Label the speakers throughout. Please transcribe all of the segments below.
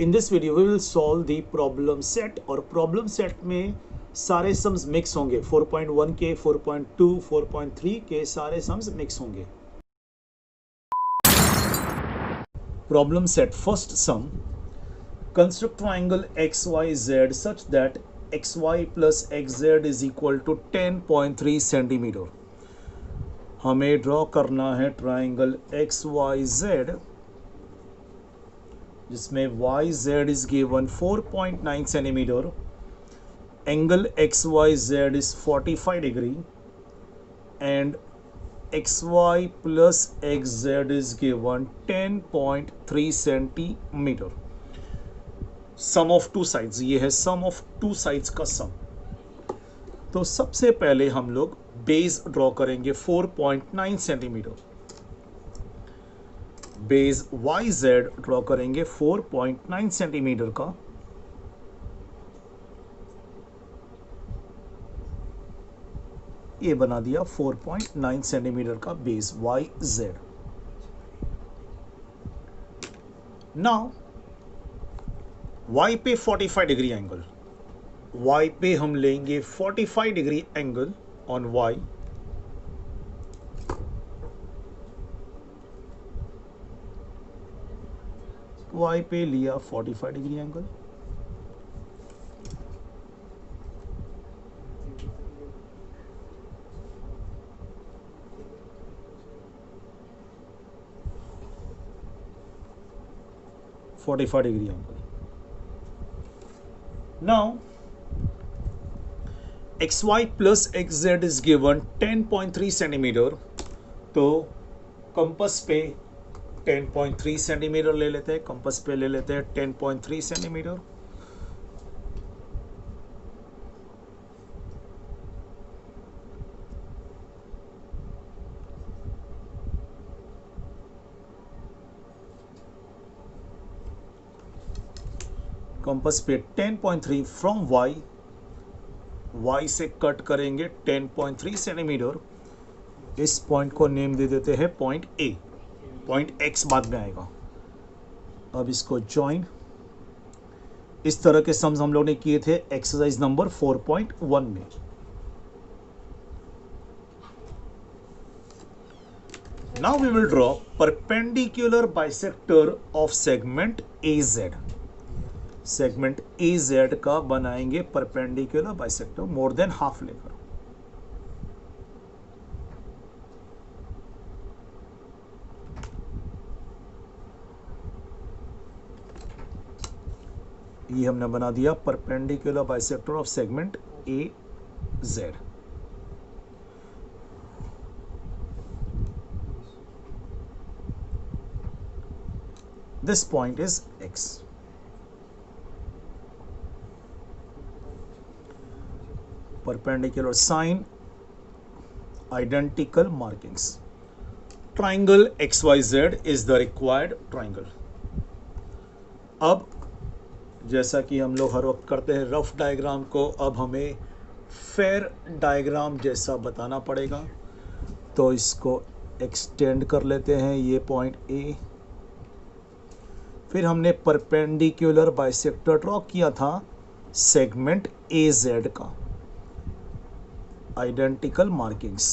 Speaker 1: In this video we will solve the problem set, और problem set में सारे sums mix होंगे। 4.1 के, 4.2, 4.3 के सारे सम्स मिक्स होंगे। Problem set first sum, construct triangle XYZ such that XY plus XZ is equal to 10.3 centimetre. हमें draw करना है ट्राइंगल XYZ जिसमें YZ is given 4.9 centimeter, angle XYZ is 45 degree, and XY plus XZ is given 10.3 centimeter. Sum of two sides, ये है sum of two sides का sum। तो सबसे पहले हम लोग बेस ड्रॉ करेंगे 4.9 सेंटीमीटर। बेस YZ ड्रॉ करेंगे 4.9 सेंटीमीटर का। ये बना दिया 4.9 सेंटीमीटर का बेस YZ। नाउ Y पे 45 डिग्री एंगल, Y पे हम लेंगे 45 degree angle on Y। Y पे लिया 45 degree angle, Now XY plus XZ is given 10.3 centimetre. तो कंपस पे 10.3 सेंटीमीटर ले लेते हैं, कंपस पे ले लेते हैं 10.3 सेंटीमीटर। कंपस पे 10.3 फ्रॉम Y से कट करेंगे 10.3 सेंटीमीटर। इस पॉइंट को नेम दे देते हैं पॉइंट A, पॉइंट X बाद में आएगा। अब इसको ज्वाइन। इस तरह के सम्स हम लोग ने किए थे एक्सरसाइज नंबर 4.1 में। Now we will draw perpendicular bisector of segment AZ। Segment AZ का बनाएंगे perpendicular bisector more than half लेकर। ये हमने बना दिया perpendicular bisector of segment AZ। This point is X। perpendicular sign, identical markings. Triangle XYZ is the required triangle. अब जैसा कि हम लोग हर वक्त करते हैं रफ डायग्राम को, अब हमें फेयर डायग्राम जैसा बताना पड़ेगा। तो इसको एक्सटेंड कर लेते हैं, ये पॉइंट A। फिर हमने परपेंडिकुलर बाइसेक्टर ड्रॉ किया था सेगमेंट AZ का, आइडेंटिकल मार्किंग्स।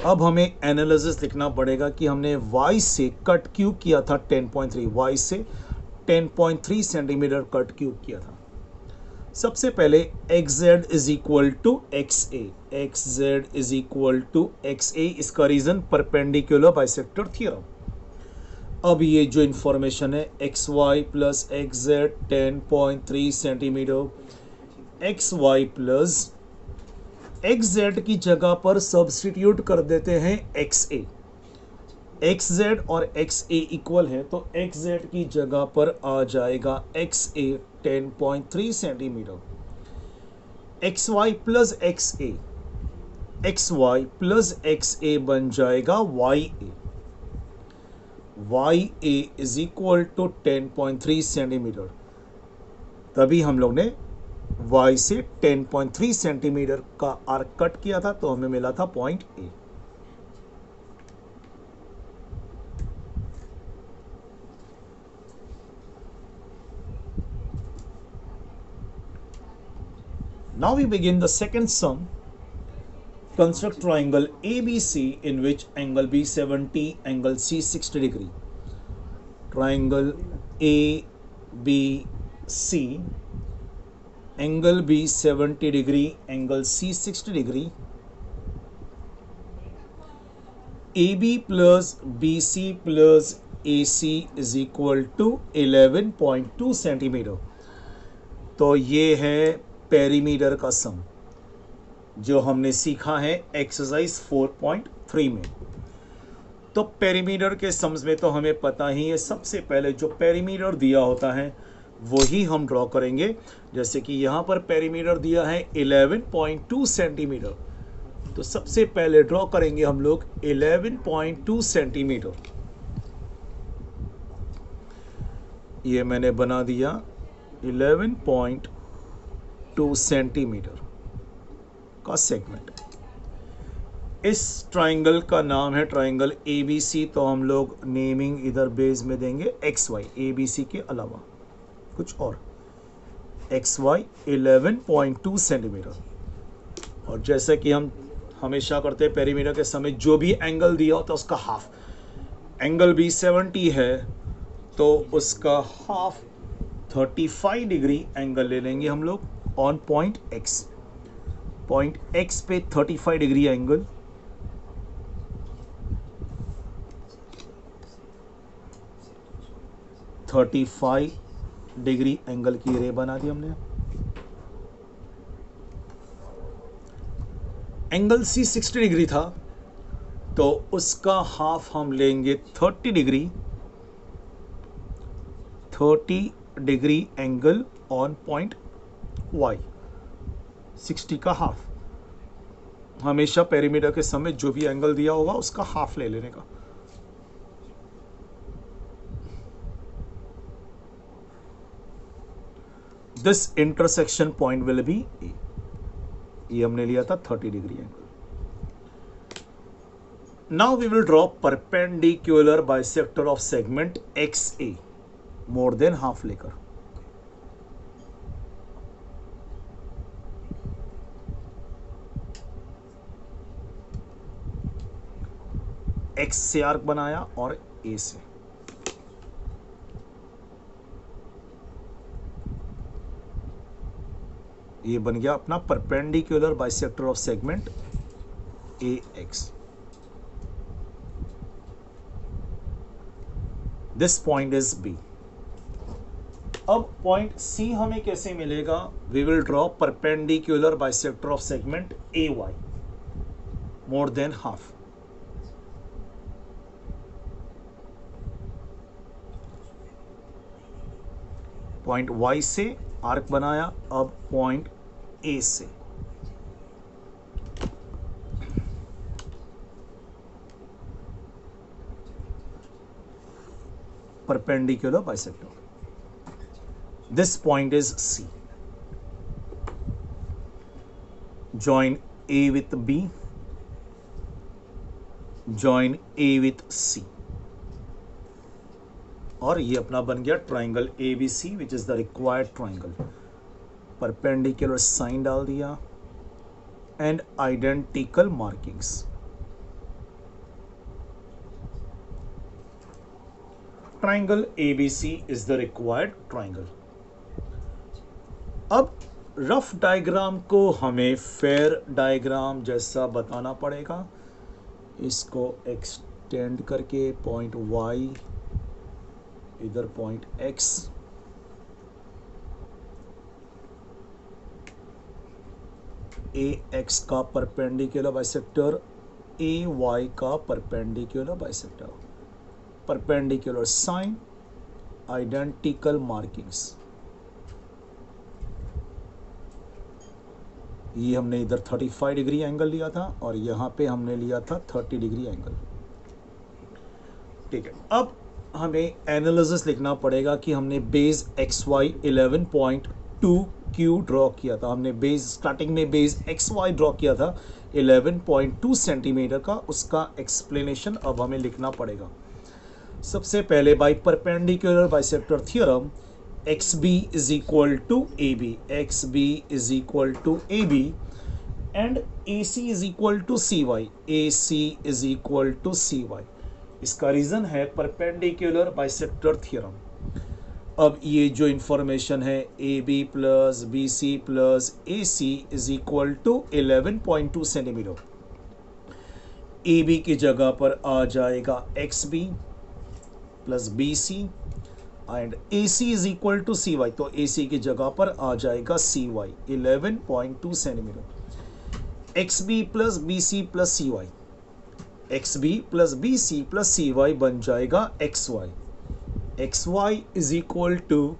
Speaker 1: अब हमें एनालिसिस लिखना पड़ेगा कि हमने Y से कट क्यों किया था 10.3, Y से 10.3 सेंटीमीटर कट क्यों किया था। सबसे पहले XZ is equal to XA, XZ is equal to XA, इसका रीजन परपेंडिकुलर बाइसेक्टर थ्योरम। अब ये जो इंफॉर्मेशन है XY plus XZ 10.3 centimetre, XY plus XZ की जगह पर सब्स्टिट्यूट कर देते हैं XA। XZ और XA इक्वल है, तो XZ की जगह पर आ जाएगा XA 10.3 centimetre. XY plus XA, XY plus XA बन जाएगा YA। YA is equal to 10.3 centimetre. तभी हम लोग ने Y से 10.3 सेंटीमीटर का आर्क कट किया था, तो हमें मिला था point A। Now we begin the second sum. Construct triangle ABC in which angle B 70, angle C 60 degree. Triangle ABC, angle B 70 degree, angle C 60 degree. AB plus BC plus AC is equal to 11.2 centimetre. तो ये है perimeter का सम जो हमने सीखा है exercise 4.3 में. तो पेरीमीटर के सम्स में तो हमें पता ही है, सबसे पहले जो पेरीमीटर दिया होता है वही हम ड्रॉ करेंगे. जैसे कि यहाँ पर पेरीमीटर दिया है 11.2 सेंटीमीटर, तो सबसे पहले ड्रॉ करेंगे हम लोग 11.2 सेंटीमीटर. ये मैंने बना दिया 11.2 सेंटीमीटर का सेगमेंट. इस ट्राइंगल का नाम है ट्राइंगल ABC. तो हम लोग नेमिंग इधर बेस में देंगे XY, ABC के अलावा कुछ और. XY 11.2 centimetre. और जैसे कि हम हमेशा करते हैं पेरीमीटर के समय जो भी एंगल दिया होता है उसका हाफ. एंगल B 70 है तो उसका हाफ 35 डिग्री एंगल ले लेंगे हम लोग on point X. Point X पे 35 डिग्री एंगल. डिग्री एंगल की रे बना दी हमने. एंगल C 60 डिग्री था तो उसका हाफ हम लेंगे 30 degree angle on point Y. 60 का हाफ. हमेशा पेरीमीटर के समय जो भी एंगल दिया होगा उसका हाफ ले लेने का. This intersection point will be A. ये हमने लिया था 30 degree angle. Now we will draw perpendicular bisector of segment XA more than half लेकर. X से आर्क बनाया और A से. ये बन गया अपना perpendicular bisector of segment AX. This point is B. अब पॉइंट C हमें कैसे मिलेगा? We will draw perpendicular bisector of segment AY more than half. Point Y से आर्क बनाया. अब पॉइंट A से perpendicular bisector. This point is C. Join A with B. Join A with C. और ये अपना बन गया triangle ABC which is the required triangle. Perpendicular sign डाल दिया and identical markings. Triangle ABC is the required triangle. अब rough diagram को हमें फेयर डायग्राम जैसा बताना पड़ेगा. इसको एक्सटेंड करके पॉइंट Y, इधर पॉइंट X, AX का परपेंडिकुलर बाइसेक्टर, AY का perpendicular bisector. Perpendicular sign, identical markings. ये हमने इधर 35 डिग्री एंगल लिया था और यहाँ पे हमने लिया था 30 डिग्री एंगल. ठीक है. अब हमें एनालिसिस लिखना पड़ेगा कि हमने बेस XY 11.2 ड्रॉ किया था. हमने बेस स्टार्टिंग में बेस XY ड्रॉ किया था 11.2 सेंटीमीटर का. उसका एक्सप्लेनेशन अब हमें लिखना पड़ेगा. सबसे पहले by perpendicular bisector theorem X B is equal to A B, X B is equal to A B and A C is equal to C Y, A C is equal to C Y. इसका reason है perpendicular bisector theorem. अब ये जो information है A B plus B C plus A C is equal to 11.2 centimetre, A B की जगह पर आ जाएगा X B plus B C and A C is equal to C Y, तो ए सी की जगह पर आ जाएगा C Y 11.2 centimetre. X B plus B C plus C Y, X B plus B C plus C Y बन जाएगा X Y, X Y is equal to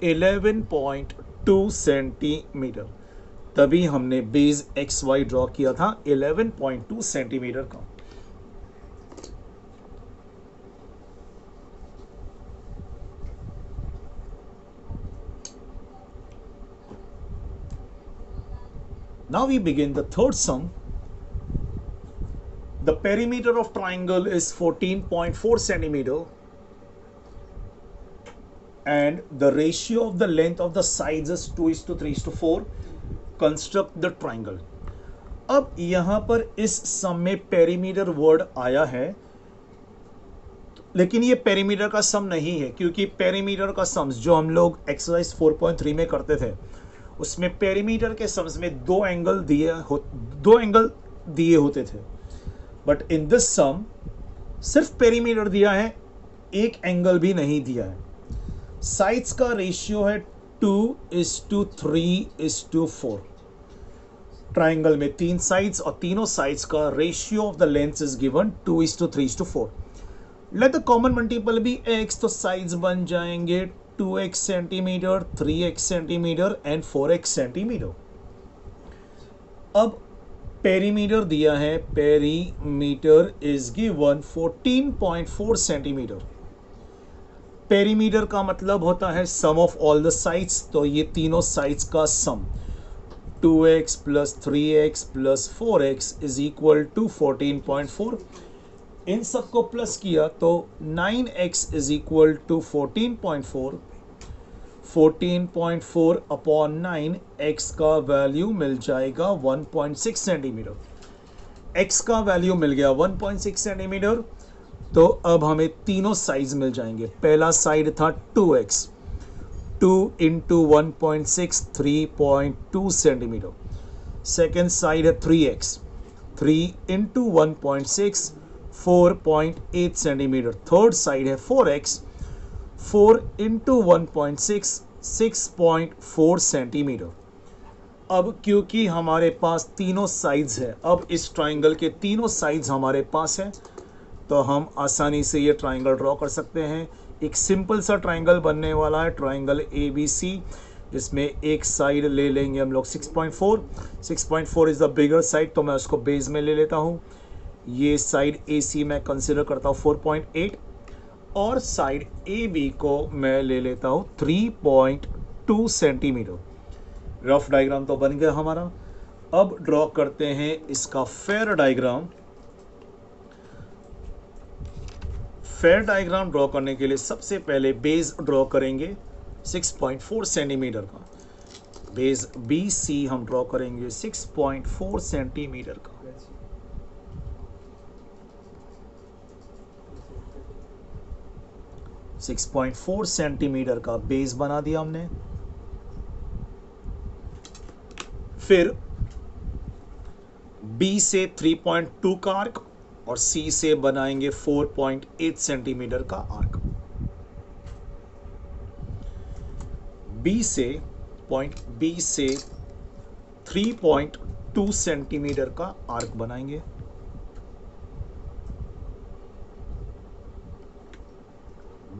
Speaker 1: 11.2 centimetre. तभी हमने बेस एक्स वाई ड्रॉ किया था 11.2 centimetre का। Now we begin the third sum. The perimeter of triangle is 14.4 centimeter and the ratio of the length of the sides is 2:3:4. Construct the triangle. अब यहाँ पर इस सम में पेरीमीटर वर्ड आया है, लेकिन ये पेरीमीटर का सम नहीं है, क्योंकि पेरीमीटर का सम्स जो हम लोग एक्सरसाइज 4.3 में करते थे उसमें पेरीमीटर के सम्स में दो एंगल दिए होते थे, बट इन दिस सम सिर्फ पेरीमीटर दिया है, एक एंगल भी नहीं दिया है। साइड्स का रेशियो है 2:3:4। ट्राइंगल में 3 साइड्स और तीनों साइड्स का ratio of the length is given 2:3:4। Let the common multiple be x, तो साइड्स बन जाएंगे 2x centimetre, 3x centimetre and 4x centimetre. अब पेरीमीटर दिया है, perimeter is given 14.4 centimetre. Perimeter का मतलब होता है sum of all the sides, तो ये तीनों साइड्स का sum 2x plus 3x plus 4x is equal to 14.4। इन सबको प्लस किया तो 9x is equal to 14.4, 14.4 upon 9, x का वैल्यू मिल जाएगा 1.6 सेंटीमीटर। x का वैल्यू मिल गया 1.6 सेंटीमीटर, तो अब हमें तीनों साइड्स मिल जाएंगे। पहला साइड था 2x, 2 into 1.6 3.2 centimetre. Second side है 3x, 3 into 1.6 4.8 centimetre. Third side है 4x, 4 इंटू 1.6 6.4 सेंटीमीटर। अब क्योंकि हमारे पास तीनों साइड्स है, अब इस ट्राइंगल के तीनों साइड्स हमारे पास है, तो हम आसानी से ये ट्राइंगल ड्रॉ कर सकते हैं। एक सिंपल सा ट्राइंगल बनने वाला है, ट्राइंगल ए बी सी, जिसमें एक साइड ले लेंगे हम लोग 6.4। 6.4 इज़ द बिगर साइड, तो मैं उसको बेस में ले लेता हूँ। ये साइड ए सी मैं कंसिडर करता हूँ 4.8 और साइड ए बी को मैं ले लेता हूँ 3.2 सेंटीमीटर। रफ डायग्राम तो बन गया हमारा। अब ड्रॉ करते हैं इसका fair diagram. Fair diagram draw करने के लिए सबसे पहले बेस ड्रॉ करेंगे 6.4 सेंटीमीटर का। बेस बी सी हम ड्रॉ करेंगे 6.4 सेंटीमीटर का। सिक्स 6.4 सेंटीमीटर का बेस बना दिया हमने। फिर बी से 3.2 का आर्क और सी से बनाएंगे 4.8 सेंटीमीटर का आर्क। बी से 3.2 सेंटीमीटर का आर्क बनाएंगे।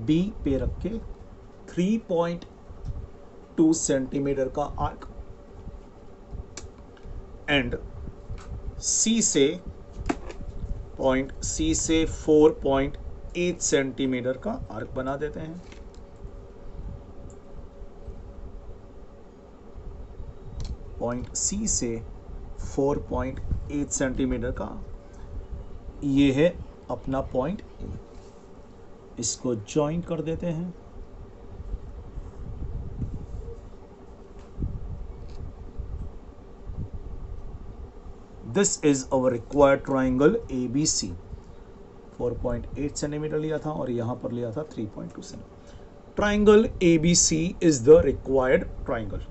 Speaker 1: बी पे रख के 3.2 सेंटीमीटर का आर्क एंड सी से 4.8 सेंटीमीटर का आर्क बना देते हैं। पॉइंट सी से 4.8 सेंटीमीटर का, ये है अपना पॉइंट ए। इसको ज्वाइन कर देते हैं। This is our required triangle A B C. 4.8 centimetre लिया था और यहां पर लिया था 3.2 centimetre. Triangle A B C is the required triangle.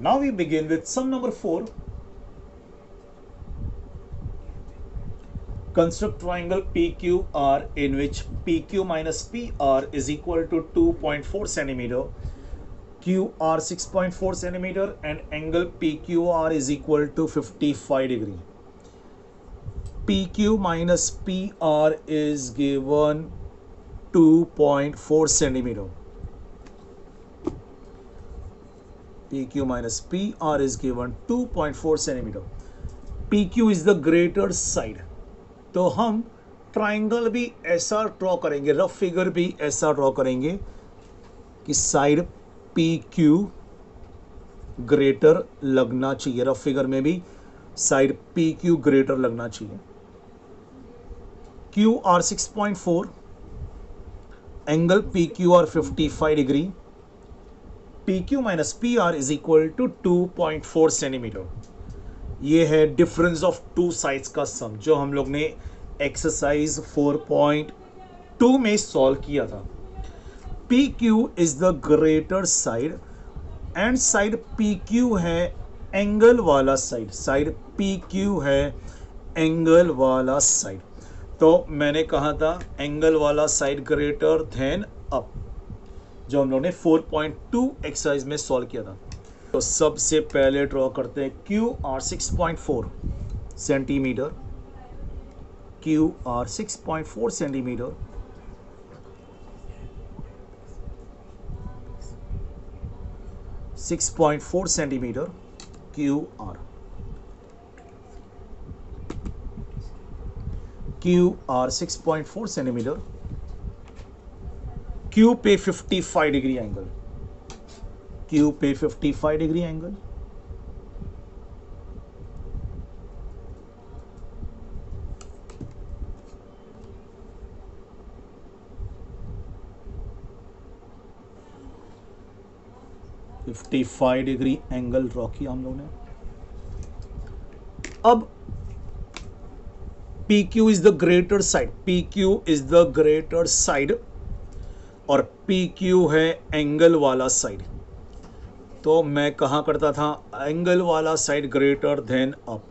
Speaker 1: Now we begin with sum number 4. Construct triangle PQR in which PQ minus PR is equal to 2.4 centimeter, QR 6.4 centimeter, and angle PQR is equal to 55 degree. PQ minus PR is given 2.4 centimeter. PQ minus PR is given 2.4 centimeter. PQ is the greater side. तो हम triangle भी ऐसा draw करेंगे, rough figure भी ऐसा draw करेंगे कि side PQ greater लगना चाहिए। रफ फिगर में भी साइड PQ ग्रेटर लगना चाहिए। QR 6.4, angle PQR 55 degree, PQ minus PR is equal to 2.4 centimetre. ये है डिफरेंस ऑफ टू साइड्स का सम जो हम लोग ने एक्सरसाइज 4.2 में सॉल्व किया था। PQ is the greater side and side PQ है एंगल वाला साइड। साइड PQ है एंगल वाला साइड। तो मैंने कहा था एंगल वाला साइड ग्रेटर देन अप, जो हम लोगों ने 4.2 एक्सरसाइज में सॉल्व किया था। तो सबसे पहले ड्रॉ करते हैं QR 6.4 centimetre, QR 6.4 centimetre, QR 6.4 centimetre. Q पे 55 डिग्री एंगल, Q पे 55 degree angle. $55 degree angle draw किया हम लोगों ने। अब PQ is the greater side, PQ is the greater side और PQ है एंगल वाला साइड। तो मैं कहा करता था एंगल वाला साइड ग्रेटर देन अप।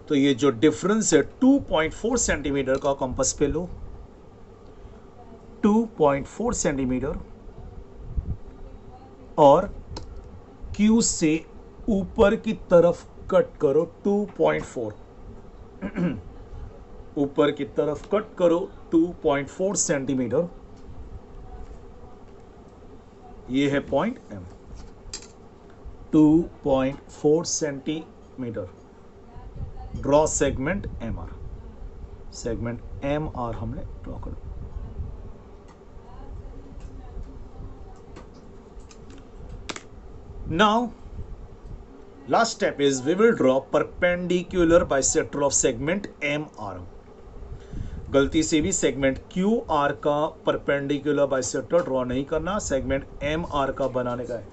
Speaker 1: तो ये जो डिफरेंस है 2.4 सेंटीमीटर का कंपास पे लो, 2.4 सेंटीमीटर, और Q से ऊपर की तरफ कट करो 2.4 ऊपर की तरफ कट करो 2.4 सेंटीमीटर। ये है point M, 2.4 centimetre. Draw segment MR, segment MR हमने ड्रॉ कर दिया। Now last step is we will draw perpendicular bisector of segment MR। गलती से भी सेगमेंट QR का परपेंडिकुलर बाइसेक्टर ड्रॉ नहीं करना, सेगमेंट MR का बनाने का है।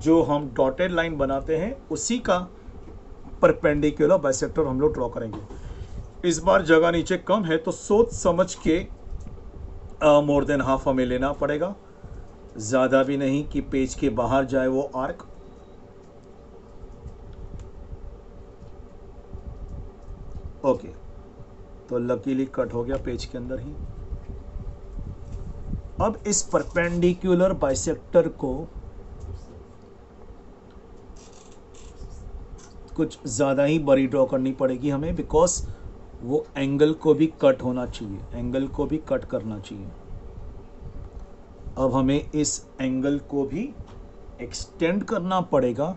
Speaker 1: जो हम डॉटेड लाइन बनाते हैं उसी का परपेंडिकुलर बाइसेक्टर हम लोग ड्रॉ करेंगे। इस बार जगह नीचे कम है तो सोच समझ के मोर देन हाफ हमें लेना पड़ेगा, ज़्यादा भी नहीं कि पेज के बाहर जाए वो आर्क। ओके, तो लकीली कट हो गया पेज के अंदर ही। अब इस परपेंडिकुलर बाइसेक्टर को कुछ ज़्यादा ही बड़ी ड्रॉ करनी पड़ेगी हमें, बिकॉज वो एंगल को भी कट होना चाहिए, एंगल को भी कट करना चाहिए। अब हमें इस एंगल को भी एक्सटेंड करना पड़ेगा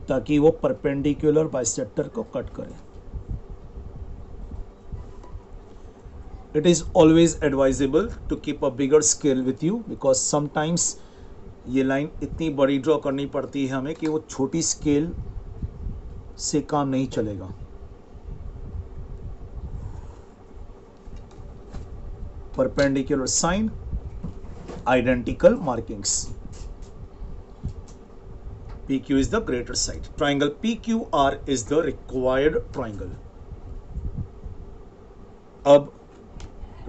Speaker 1: ताकि वो परपेंडिकुलर बाइसेक्टर को कट करे। It is always advisable to keep a bigger scale with you because sometimes ये लाइन इतनी बड़ी ड्रॉ करनी पड़ती है हमें कि वो छोटी स्केल से काम नहीं चलेगा। perpendicular sine, identical markings. PQ is the greater side. Triangle PQR is the required triangle. अब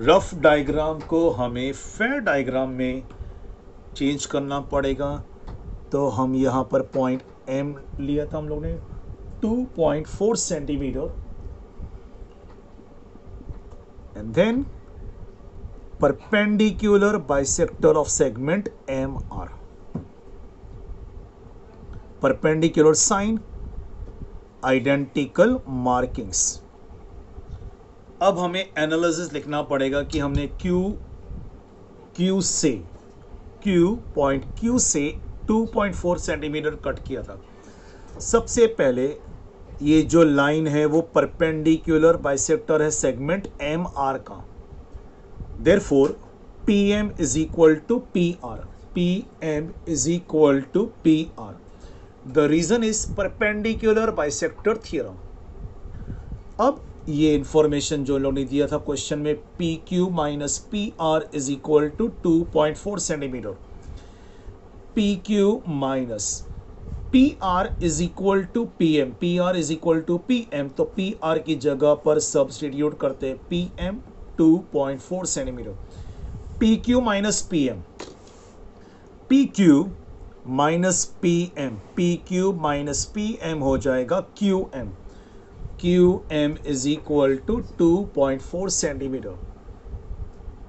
Speaker 1: रफ डायग्राम को हमें फेयर डायग्राम में चेंज करना पड़ेगा, तो हम यहाँ पर पॉइंट M लिया था हम लोग ने 2.4 centimetre, and then perpendicular bisector of segment MR, perpendicular sine, identical markings. अब हमें एनालिसिस लिखना पड़ेगा कि हमने पॉइंट Q से 2.4 सेंटीमीटर कट किया था। सबसे पहले ये जो लाइन है वो परपेंडिकुलर बाइसेक्टर है सेगमेंट MR का। Therefore PM is equal to PR, PM is equal to PR। The reason is perpendicular bisector theorem. अब ये इंफॉर्मेशन जो लोगों ने दिया था क्वेश्चन में, PQ minus PR is equal to 2.4 centimetre, PQ minus PR is equal to PM, PR is equal to PM, तो PR की जगह पर सब्स्टिट्यूट करते हैं PM 2.4 centimetre, PQ minus PM, PQ minus PM, PQ minus PM हो जाएगा QM, QM is equal to 2.4 centimetre.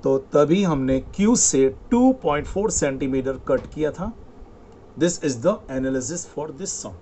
Speaker 1: तो तभी हमने Q से 2.4 सेंटीमीटर कट किया था। This is the analysis for this sum.